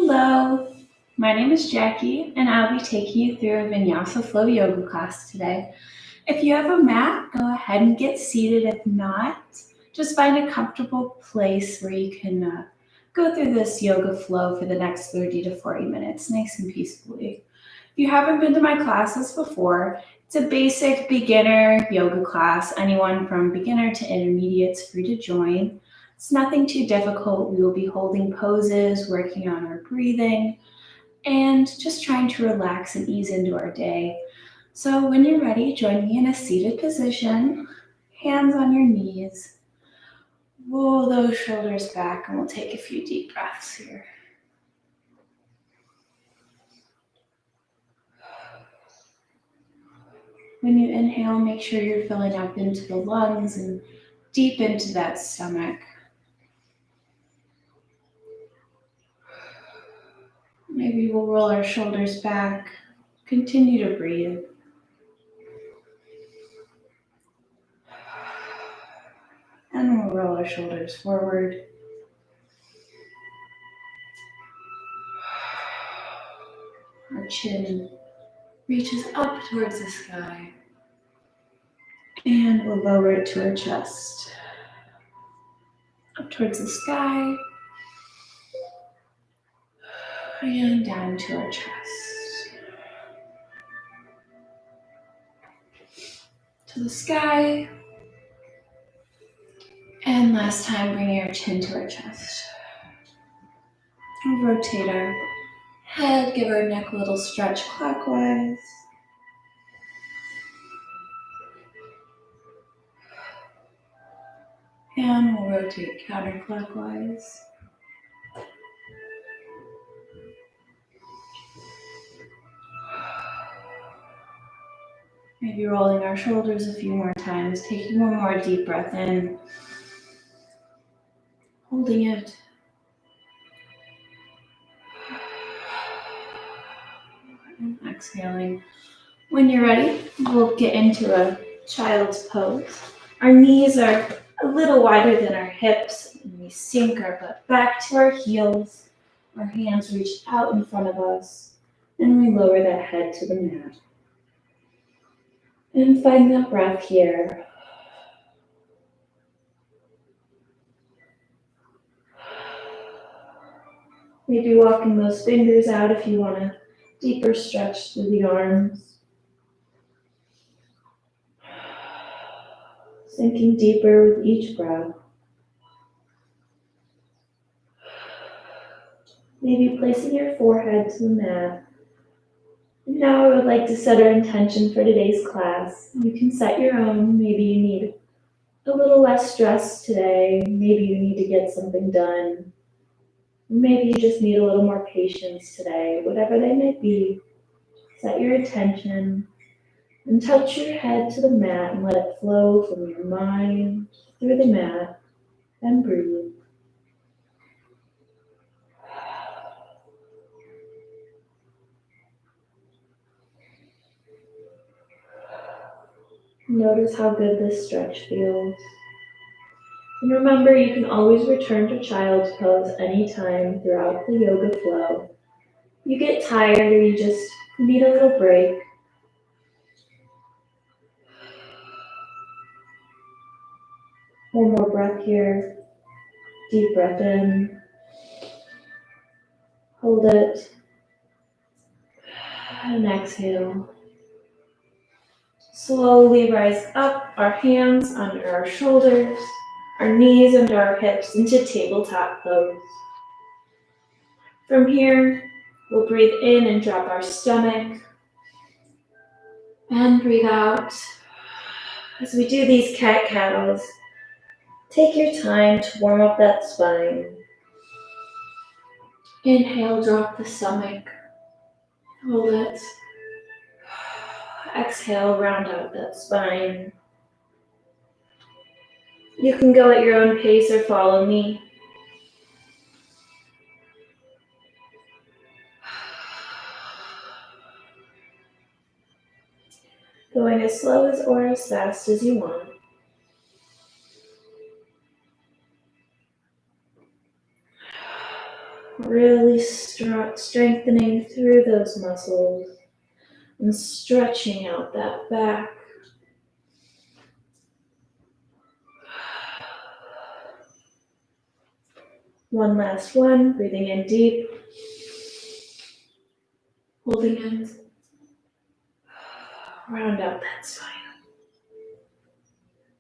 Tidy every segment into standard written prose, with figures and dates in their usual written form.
Hello, my name is Jackie, and I'll be taking you through a Vinyasa Flow yoga class today. If you have a mat, go ahead and get seated. If not, just find a comfortable place where you can go through this yoga flow for the next 30 to 40 minutes, nice and peacefully. If you haven't been to my classes before, it's a basic beginner yoga class. Anyone from beginner to intermediate is free to join. It's nothing too difficult. We will be holding poses, working on our breathing, and just trying to relax and ease into our day. So when you're ready, join me in a seated position, hands on your knees. Roll those shoulders back, and we'll take a few deep breaths here. When you inhale, make sure you're filling up into the lungs and deep into that stomach. Maybe we'll roll our shoulders back. Continue to breathe. And we'll roll our shoulders forward. Our chin reaches up towards the sky. And we'll lower it to our chest. Up towards the sky. And down to our chest. To the sky. And last time, bring our chin to our chest. We'll rotate our head, give our neck a little stretch clockwise. And we'll rotate counterclockwise. Maybe rolling our shoulders a few more times, taking one more deep breath in, holding it. And exhaling. When you're ready, we'll get into a child's pose. Our knees are a little wider than our hips, and we sink our butt back to our heels. Our hands reach out in front of us, and we lower that head to the mat. And find that breath here. Maybe walking those fingers out if you want a deeper stretch through the arms. Sinking deeper with each breath. Maybe placing your forehead to the mat. And now I would like to set our intention for today's class. You can set your own. Maybe you need a little less stress today. Maybe you need to get something done. Maybe you just need a little more patience today. Whatever they may be, set your intention and touch your head to the mat and let it flow from your mind through the mat and breathe. Notice how good this stretch feels. And remember, you can always return to child's pose anytime throughout the yoga flow. You get tired or you just need a little break. One more breath here. Deep breath in. Hold it. And exhale. Slowly rise up, our hands under our shoulders, our knees under our hips into tabletop pose. From here, we'll breathe in and drop our stomach. And breathe out. As we do these cat-cows, take your time to warm up that spine. Inhale, drop the stomach. Hold it. Exhale, round out that spine. You can go at your own pace or follow me. Going as slow as or as fast as you want. Really strengthening through those muscles and stretching out that back. One last one, breathing in deep, holding it, round out that spine.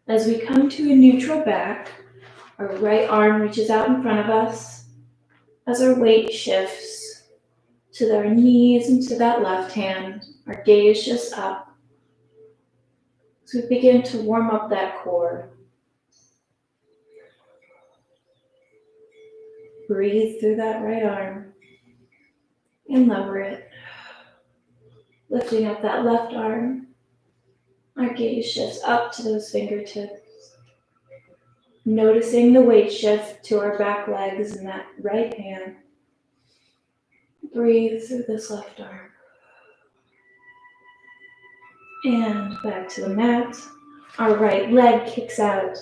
As we come to a neutral back, our right arm reaches out in front of us as our weight shifts to our knees and to that left hand. Our gaze just up as we begin to warm up that core. Breathe through that right arm and lower it. Lifting up that left arm, our gaze shifts up to those fingertips. Noticing the weight shift to our back legs and that right hand. Breathe through this left arm. And back to the mat. Our right leg kicks out.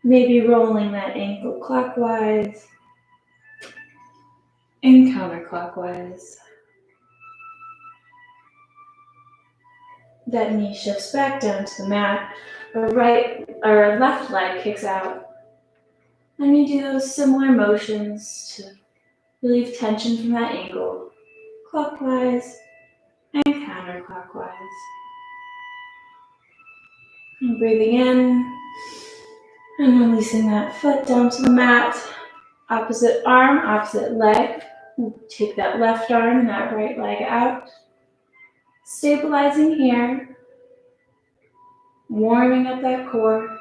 Maybe rolling that ankle clockwise and counterclockwise. That knee shifts back down to the mat. Our left leg kicks out. And you do those similar motions to relieve tension from that ankle, clockwise and counterclockwise. And breathing in and releasing that foot down to the mat. Opposite arm, opposite leg. Take that left arm and that right leg out. Stabilizing here. Warming up that core.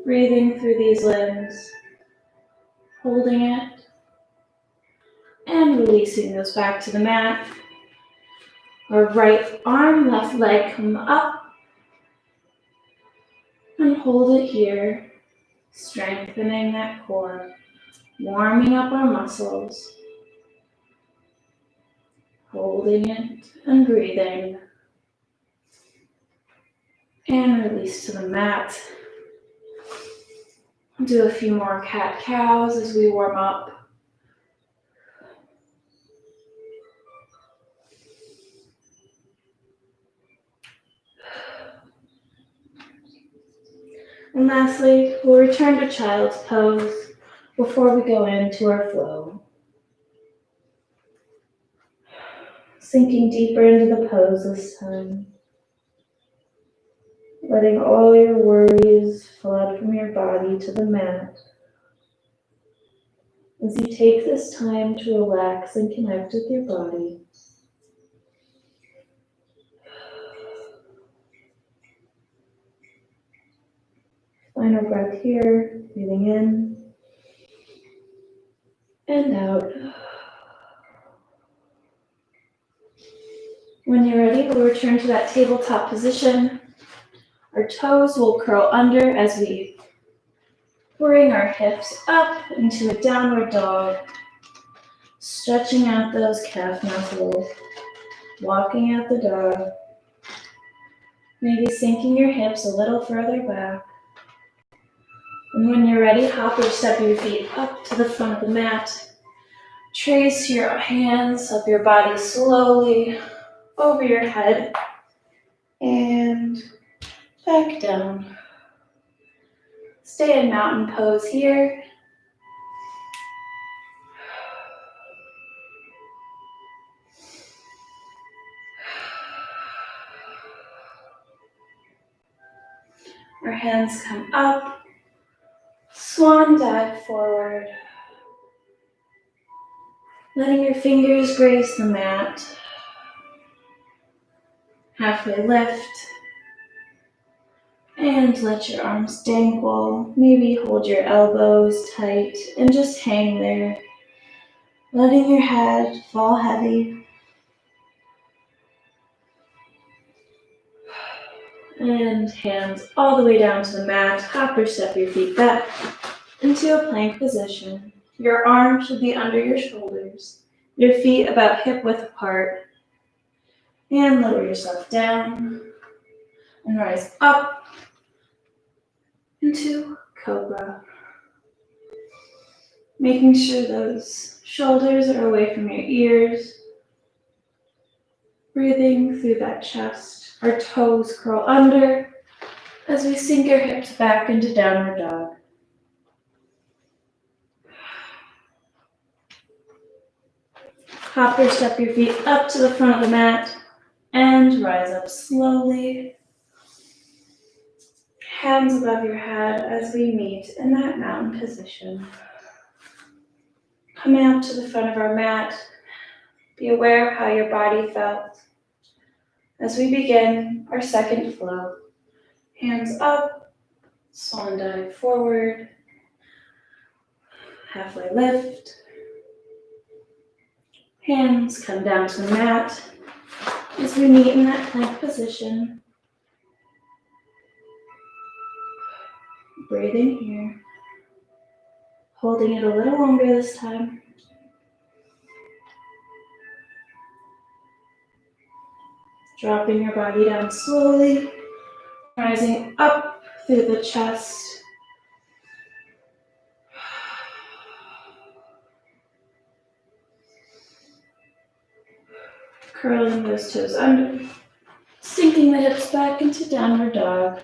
Breathing through these limbs. Holding it. And releasing those back to the mat. Our right arm, left leg come up. And hold it here. Strengthening that core. Warming up our muscles. Holding it and breathing. And release to the mat. Do a few more cat-cows as we warm up. And lastly, we'll return to child's pose before we go into our flow. Sinking deeper into the pose this time. Letting all your worries flood from your body to the mat. As you take this time to relax and connect with your body. Final breath here, breathing in and out. When you're ready, we'll return to that tabletop position. Our toes will curl under as we bring our hips up into a downward dog, stretching out those calf muscles, walking out the dog, maybe sinking your hips a little further back. And when you're ready, hop or step your feet up to the front of the mat. Trace your hands up your body slowly over your head and back down. Stay in mountain pose here. Our hands come up, swan dive forward. Letting your fingers grace the mat. Halfway lift. And let your arms dangle. Maybe hold your elbows tight and just hang there. Letting your head fall heavy. And hands all the way down to the mat. Hop or step your feet back into a plank position. Your arms should be under your shoulders. Your feet about hip width apart. And lower yourself down. And rise up into Cobra. Making sure those shoulders are away from your ears. Breathing through that chest. Our toes curl under as we sink our hips back into downward dog. Hop or step your feet up to the front of the mat and rise up slowly. Hands above your head as we meet in that mountain position. Coming up to the front of our mat, be aware of how your body felt. As we begin our second flow, hands up, swan dive forward, halfway lift. Hands come down to the mat as we meet in that plank position. Breathing here. Holding it a little longer this time. Dropping your body down slowly. Rising up through the chest. Curling those toes under. Sinking the hips back into downward dog.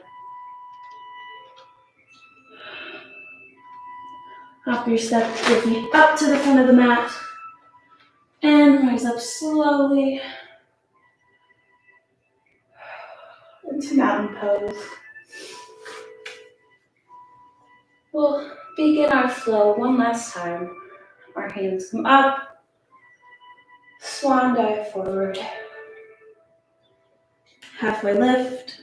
Hop your step your feet up to the front of the mat. And rise up slowly into mountain pose. We'll begin our flow one last time. Our hands come up, swan dive forward, halfway lift,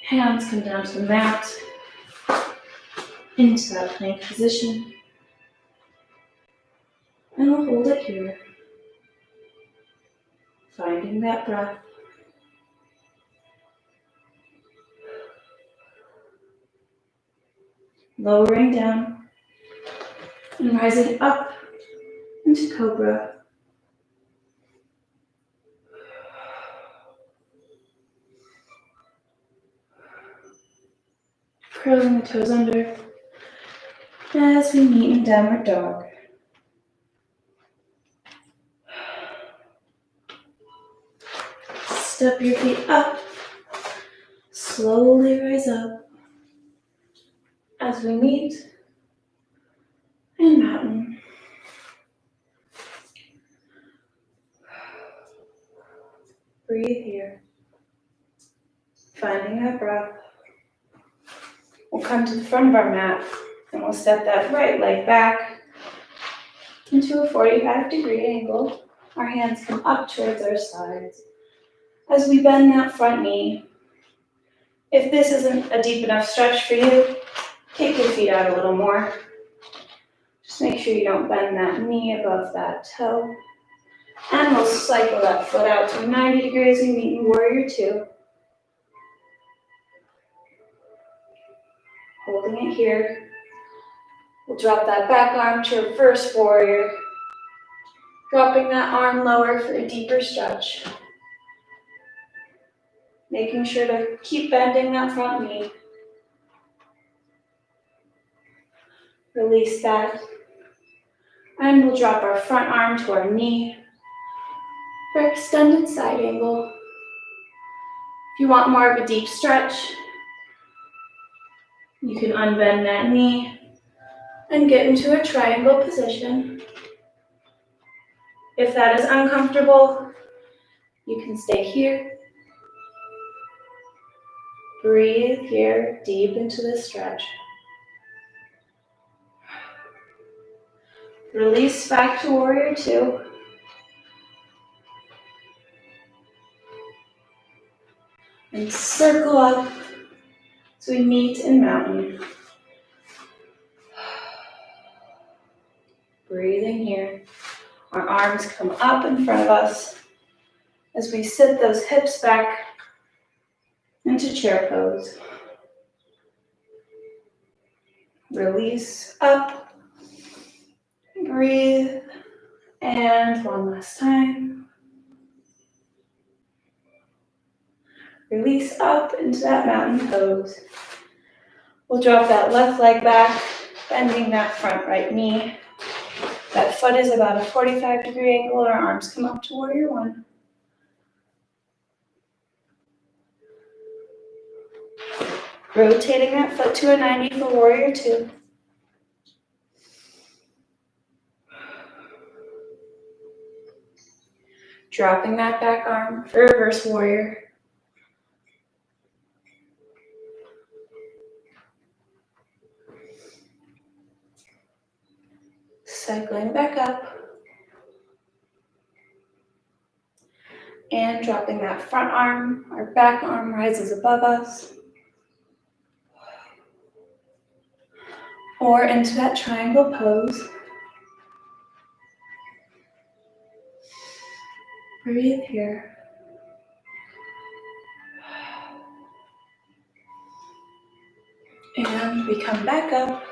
hands come down to the mat, into that plank position, and we'll hold it here, finding that breath. Lowering down and rising up into cobra. Curling the toes under as we meet in downward dog. Step your feet up, slowly rise up as we meet in mountain. Breathe here, finding that breath. We'll come to the front of our mat and we'll step that right leg back into a 45-degree angle. Our hands come up towards our sides as we bend that front knee. If this isn't a deep enough stretch for you, kick your feet out a little more. Just make sure you don't bend that knee above that toe. And we'll cycle that foot out to 90 degrees and meet in warrior two. Holding it here. We'll drop that back arm to reverse warrior. Dropping that arm lower for a deeper stretch. Making sure to keep bending that front knee. Release that. And we'll drop our front arm to our knee for extended side angle. If you want more of a deep stretch, you can unbend that knee and get into a triangle position. If that is uncomfortable, you can stay here. Breathe here deep into this stretch. Release back to warrior two. And circle up as we meet in mountain. Breathing here. Our arms come up in front of us as we sit those hips back into chair pose. Release up. Breathe. And one last time. Release up into that mountain pose. We'll drop that left leg back Bending that front right knee. That foot is about a 45-degree angle. Our arms come up to warrior one. Rotating that foot to a 90 for warrior two. Dropping that back arm for reverse warrior. Cycling back up. And dropping that front arm. Our back arm rises above us. Or into that triangle pose. Breathe here. And we come back up,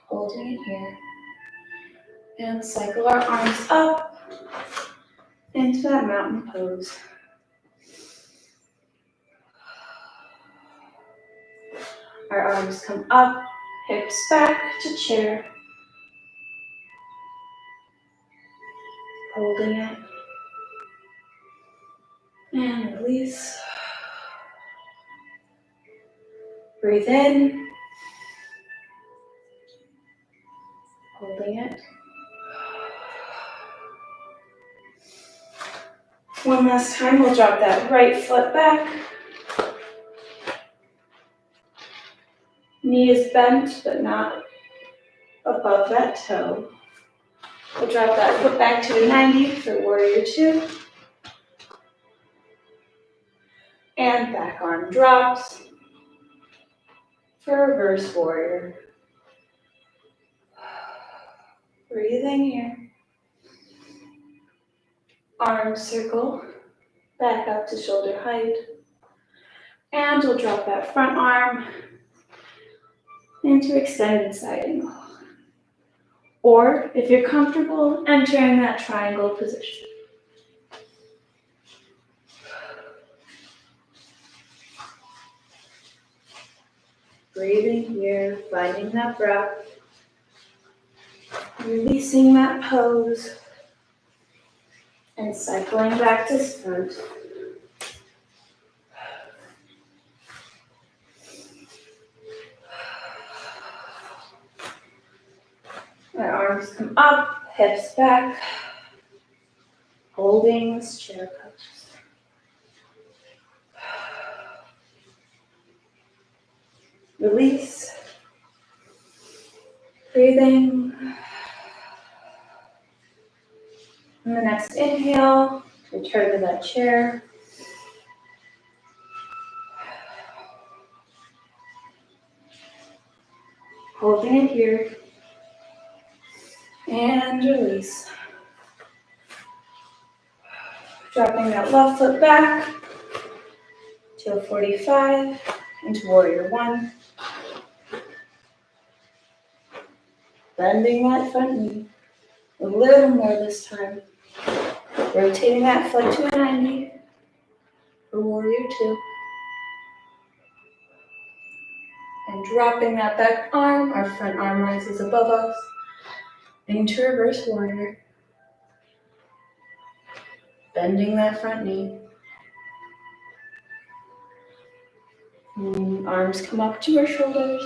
holding it here. And cycle our arms up into that mountain pose. Our arms come up, hips back to chair. Holding it. And release. Breathe in. Holding it. One last time, we'll drop that right foot back. Knee is bent, but not above that toe. We'll drop that foot back to a 90 for warrior two. And back arm drops for reverse warrior. Breathing here. Arms circle back up to shoulder height. And we'll drop that front arm into extended side angle. Or, if you're comfortable, entering that triangle position. Breathing here, finding that breath. Releasing that pose. And cycling back to front. Our arms come up, hips back. Holding this chair pose. Release. Breathing. And the next inhale, return to that chair. Holding it here. And release. Dropping that left foot back to a 45 into warrior one. Bending that front knee. A little more this time. Rotating that foot to a 90 for warrior two. And dropping that back arm, our front arm rises above us into reverse warrior. Bending that front knee. And arms come up to our shoulders.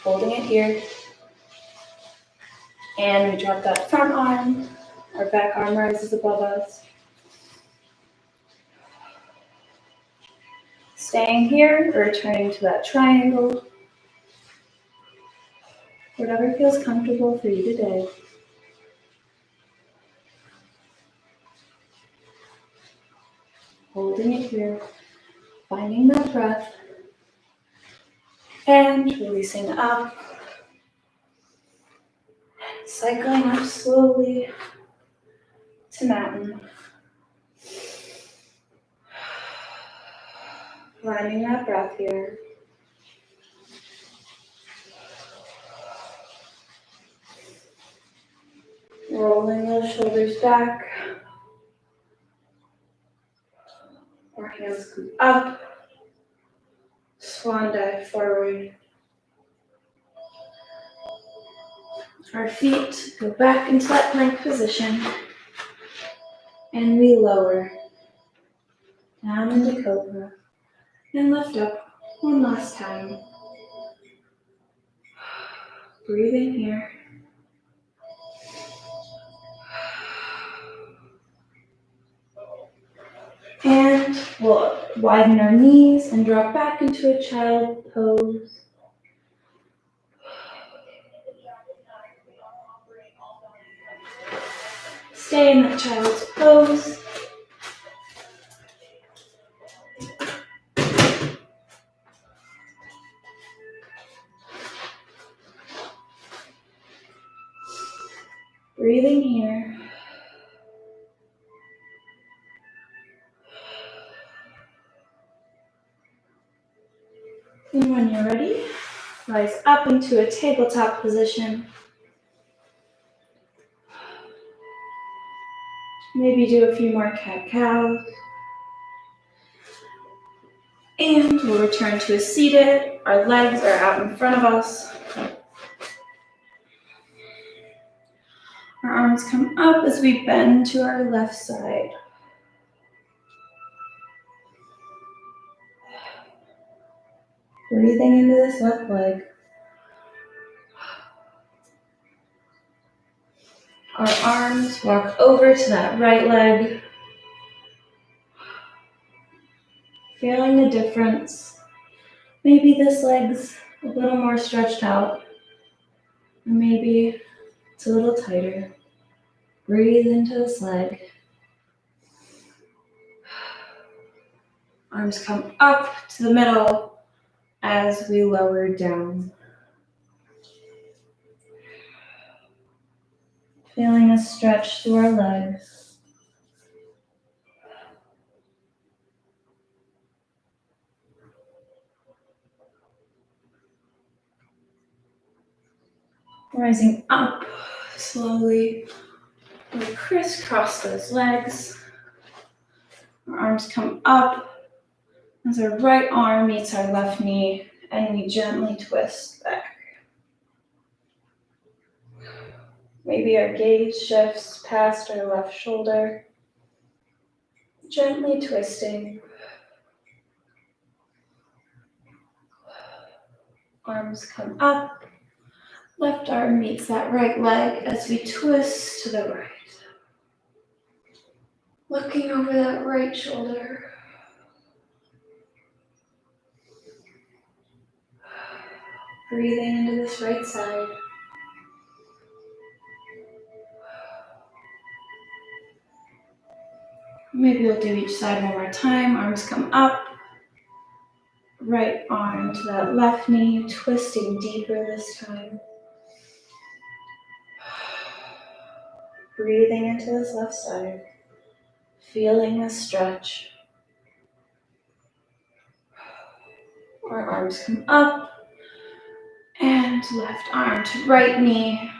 Holding it here. And we drop that front arm. Our back arm rises above us. Staying here or returning to that triangle. Whatever feels comfortable for you today. Holding it here. Finding that breath. And releasing up. Cycling up slowly to mountain. Finding that breath here. Rolling those shoulders back. Our hands come up. Swan dive forward. Our feet go back into that plank position, and we lower down into cobra and lift up one last time. Breathing here. And we'll widen our knees and drop back into a child pose. Stay in that child's pose. Breathing here. And when you're ready, rise up into a tabletop position. Maybe do a few more cat-cows. And we'll return to a seated. Our legs are out in front of us. Our arms come up as we bend to our left side. Breathing into this left leg. Our arms walk over to that right leg. Feeling the difference. Maybe this leg's a little more stretched out. Or maybe it's a little tighter. Breathe into this leg. Arms come up to the middle as we lower down. Feeling a stretch through our legs. Rising up slowly. We crisscross those legs. Our arms come up as our right arm meets our left knee, and we gently twist back. Maybe our gaze shifts past our left shoulder, gently twisting. Arms come up. Left arm meets that right leg as we twist to the right. Looking over that right shoulder. Breathing into this right side. Maybe we'll do each side one more time. Arms come up. Right arm to that left knee, twisting deeper this time. Breathing into this left side. Feeling a stretch. Our arms come up. And left arm to right knee.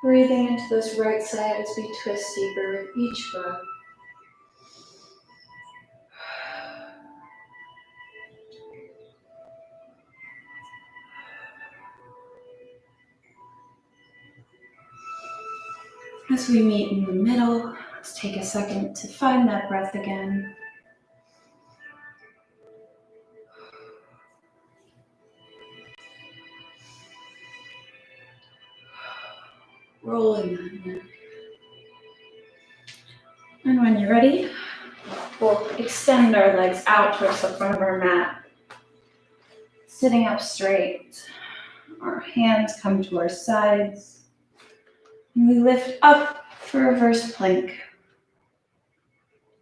Breathing into this right side as we twist deeper with each breath. As we meet in the middle, let's take a second to find that breath again. Rolling that neck. And when you're ready, we'll extend our legs out towards the front of our mat. Sitting up straight. Our hands come to our sides. And we lift up for reverse plank.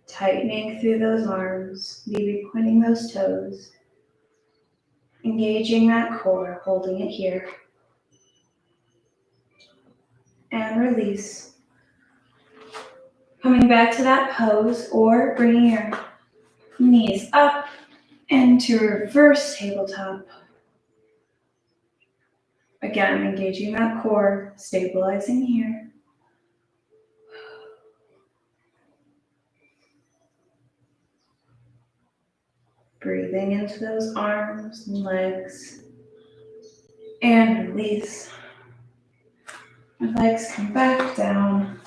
Tightening through those arms, maybe pointing those toes. Engaging that core, holding it here. And release. Coming back to that pose or bringing your knees up into reverse tabletop. Again, engaging that core, stabilizing here. Breathing into those arms and legs. And release. Our legs come back down.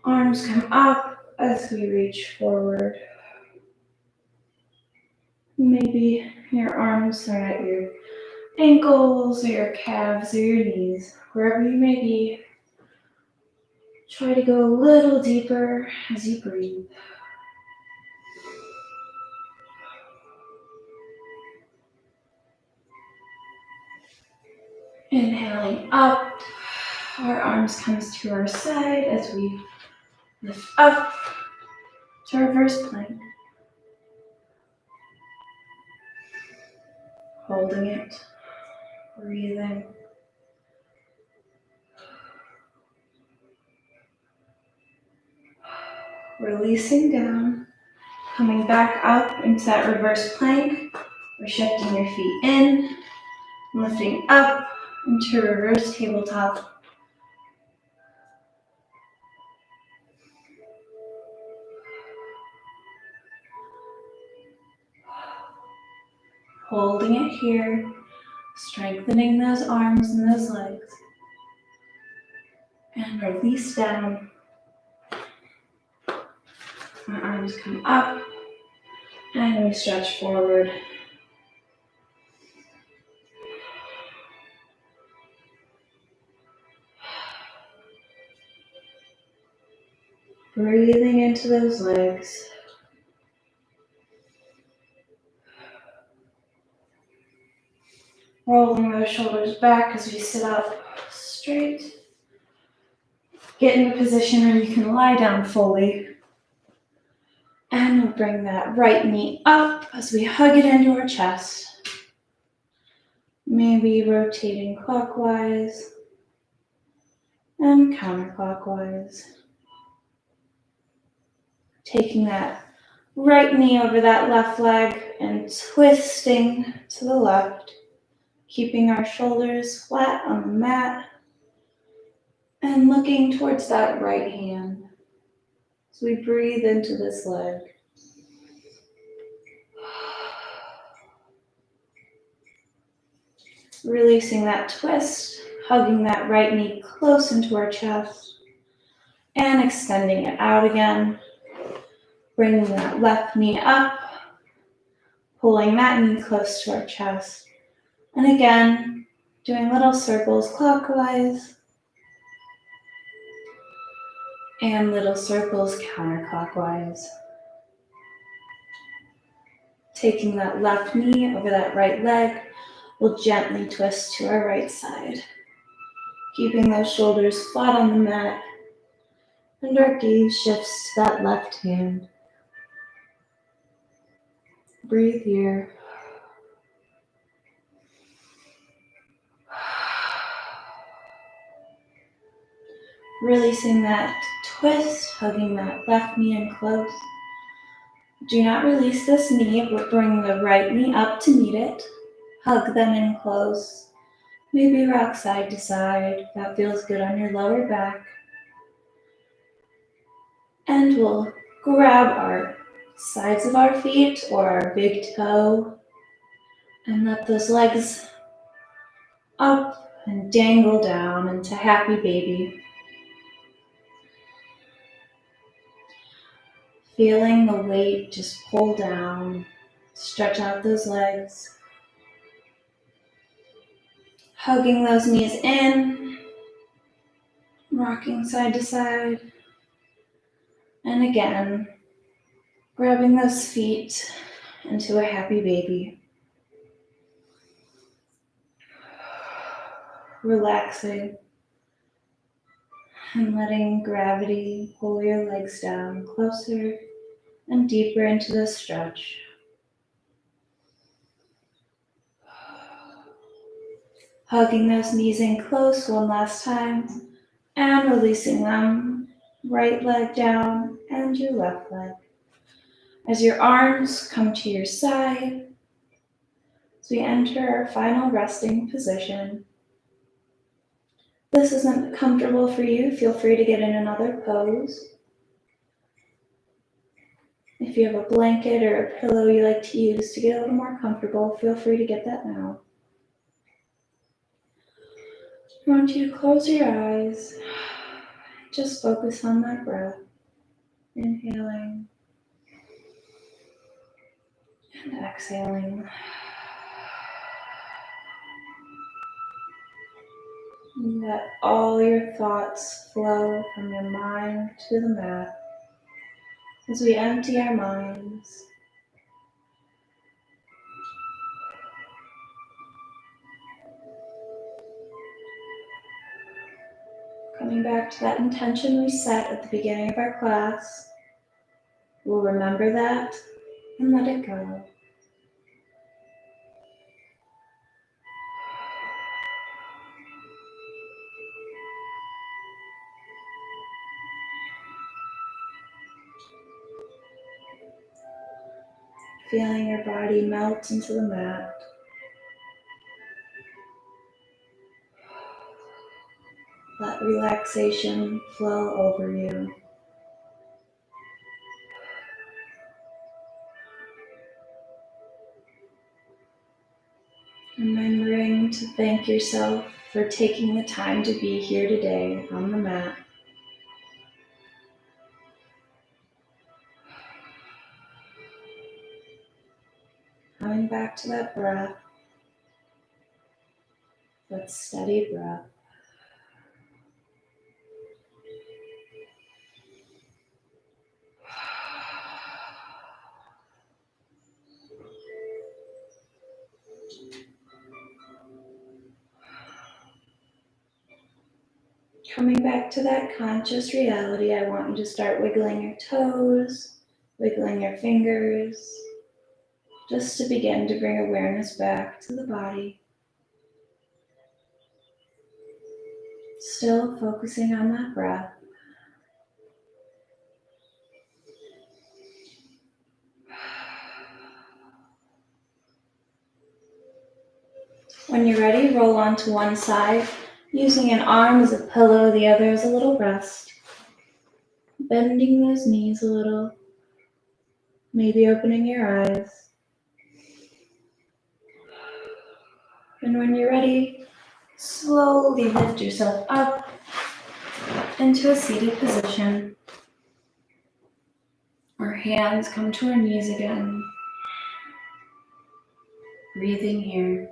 Arms come up as we reach forward. Maybe your arms are at your ankles or your calves or your knees, wherever you may be. Try to go a little deeper as you breathe. Inhaling up, our arms comes to our side as we lift up to reverse plank. Holding it, breathing. Releasing down, coming back up into that reverse plank. We're shifting your feet in, lifting up into reverse tabletop. Holding it here, strengthening those arms and those legs. And release down. Our arms come up and we stretch forward. Breathing into those legs. Rolling those shoulders back as we sit up straight. Get in a position where you can lie down fully. And we'll bring that right knee up as we hug it into our chest. Maybe rotating clockwise and counterclockwise. Taking that right knee over that left leg and twisting to the left. Keeping our shoulders flat on the mat and looking towards that right hand. So we breathe into this leg. Releasing that twist, hugging that right knee close into our chest and extending it out again. Bringing that left knee up, pulling that knee close to our chest. And again, doing little circles clockwise and little circles counterclockwise. Taking that left knee over that right leg, we'll gently twist to our right side. Keeping those shoulders flat on the mat, and our gaze shifts to that left hand. Breathe here. Releasing that twist, hugging that left knee in close. Do not release this knee, but bring the right knee up to meet it. Hug them in close. Maybe rock side to side. That feels good on your lower back. And we'll grab our sides of our feet or our big toe and let those legs up and dangle down into happy baby. Feeling the weight just pull down, stretch out those legs. Hugging those knees in, rocking side to side. And again, grabbing those feet into a happy baby. Relaxing and letting gravity pull your legs down closer and deeper into the stretch. Hugging those knees in close one last time and releasing them. Right leg down and your left leg. As your arms come to your side, as we enter our final resting position. If this isn't comfortable for you, feel free to get in another pose. If you have a blanket or a pillow you like to use to get a little more comfortable, feel free to get that now. I want you to close your eyes. Just focus on that breath. Inhaling and exhaling. And let all your thoughts flow from your mind to the mat as we empty our minds. Coming back to that intention we set at the beginning of our class, we'll remember that and let it go. Feeling your body melt into the mat. Let relaxation flow over you. Remembering to thank yourself for taking the time to be here today on the mat. Coming back to that breath, that steady breath. Coming back to that conscious reality, I want you to start wiggling your toes, wiggling your fingers, just to begin to bring awareness back to the body. Still focusing on that breath. When you're ready, roll onto one side, using an arm as a pillow, the other as a little rest. Bending those knees a little, maybe opening your eyes. And when you're ready, slowly lift yourself up into a seated position. Our hands come to our knees again. Breathing here.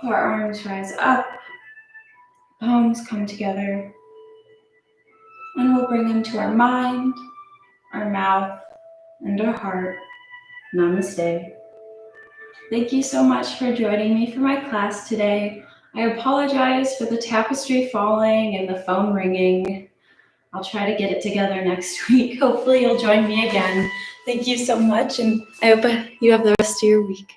Our arms rise up, palms come together, and we'll bring them to our mind, our mouth, and our heart. Namaste. Thank you so much for joining me for my class today. I apologize for the tapestry falling and the phone ringing. I'll try to get it together next week. Hopefully you'll join me again. Thank you so much, and I hope you have the rest of your week.